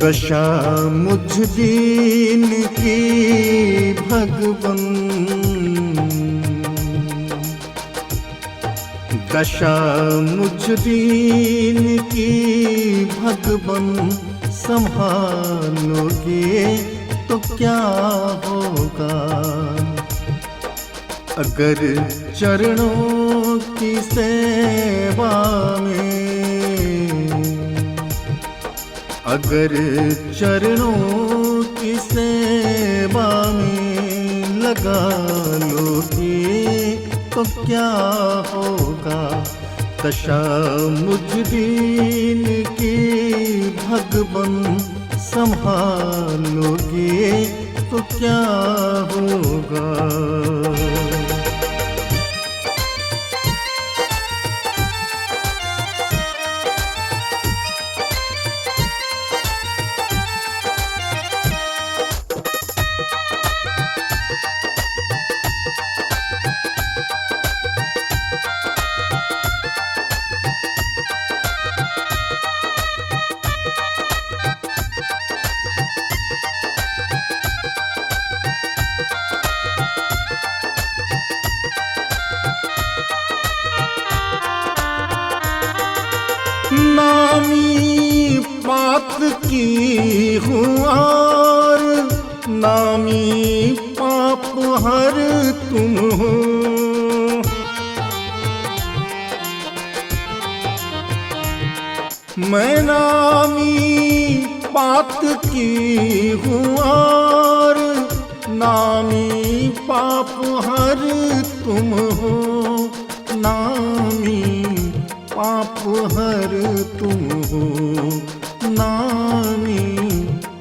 दशा मुझ दीन की भगवन, दशा मुझ दीन की भगवन, संभालोगे तो क्या होगा। अगर चरणों की सेवा में, अगर चरणों की सेवा में लगा लोगे तो क्या होगा। दशा मुझ दीन की भगवन, संभालोगे तो क्या होगा। नामी पात की हूँ और नामी पाप हर तुम हो। मैं नामी पात की हूँ और नामी पाप हर तुम हो। नामी पाप हर तुम हो, नामी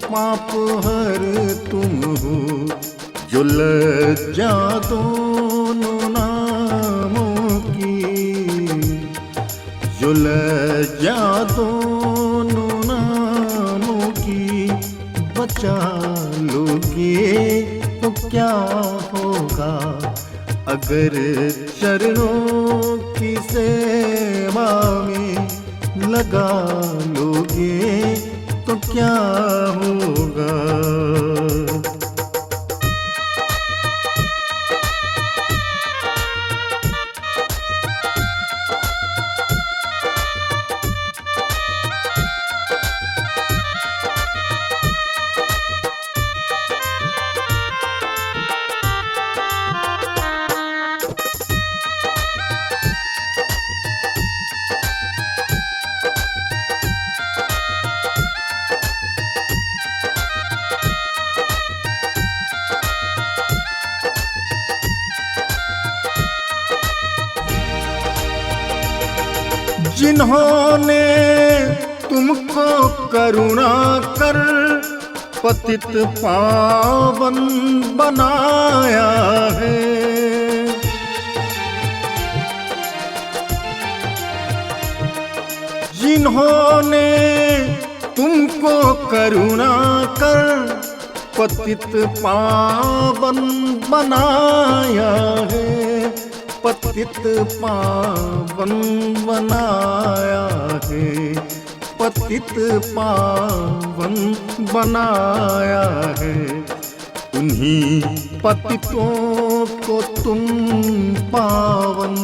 पाप हर तुम हो। जो लज्जा दोनों नामों की, जो लज्जा दोनों नामों की बचा लोगे तो क्या होगा। अगर चरणों की सेवा में लगा लोगे तो क्या होगा। जिन्होंने तुमको करुणा कर पतित पावन बनाया है, जिन्होंने तुमको करुणा कर पतित पावन बनाया है, पतित पावन बनाया है, पतित पावन बनाया है। उन्हीं पतितों को तुम पावन,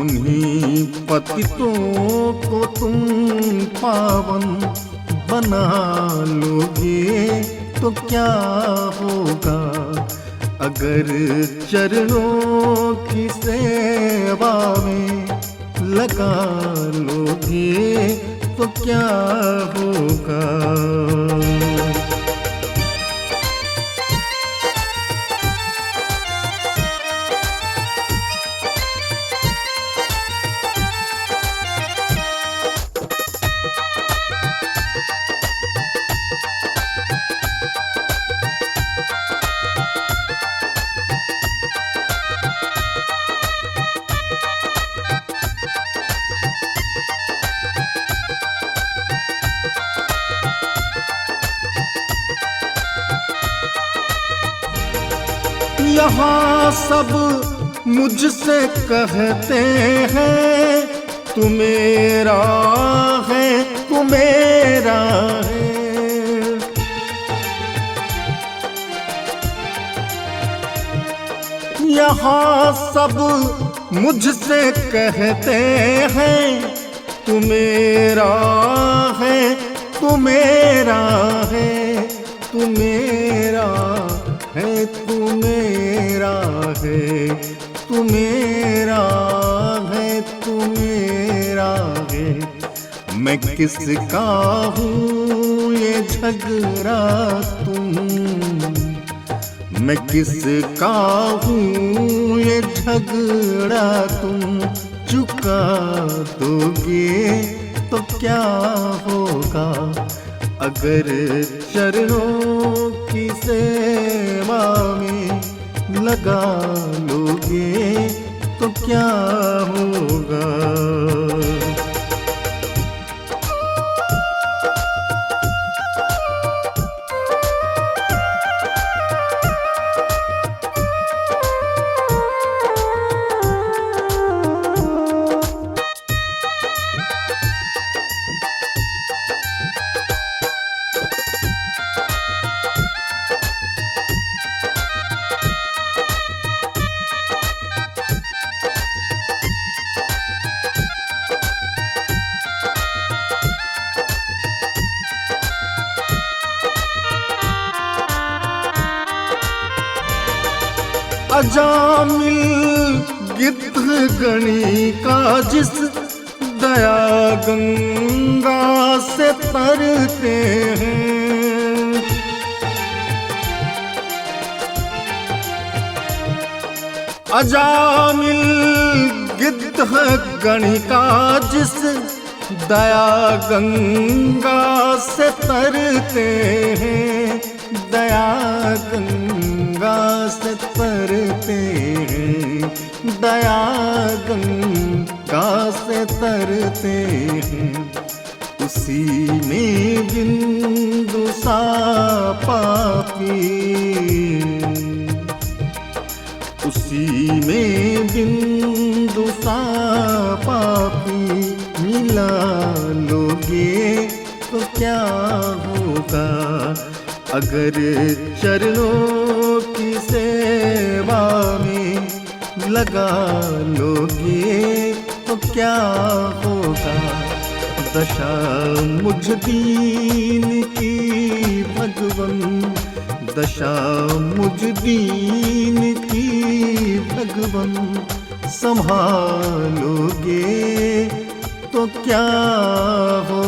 उन्हीं पतितों को तुम पावन बना लोगे तो क्या होगा। अगर चरणों की सेवा में लगा लोगे तो क्या होगा। यहाँ सब मुझसे कहते हैं तू मेरा है तू मेरा है। यहाँ सब मुझसे कहते हैं तू मेरा है, तू मेरा है, तू मेरा है, तू मेरा है, तू मेरा है, तू मेरा है। मैं किसका हूँ ये झगड़ा तुम, मैं किसका हूँ ये झगड़ा तुम, चुका दोगे तो क्या होगा अगर चरणों की सेवा में लगा लोगे तो क्या होगा। अजामिल गिद्ध गणी का जिस दया गंगा से तरते हैं, अजामिल गिद्ध गणी का जिस दया गंगा से तरते हैं, दया गंगा से तरते हैं, दया गंगा से तरते हैं। उसी में बिंदु सा पापी, उसी में बिंदु सा पापी मिला लोगे तो क्या होगा अगर चरणों की सेवा में लगा लोगे तो क्या होगा। दशा मुझ दीन की भगवन, दशा मुझ दीन की भगवन, संभालोगे तो क्या हो।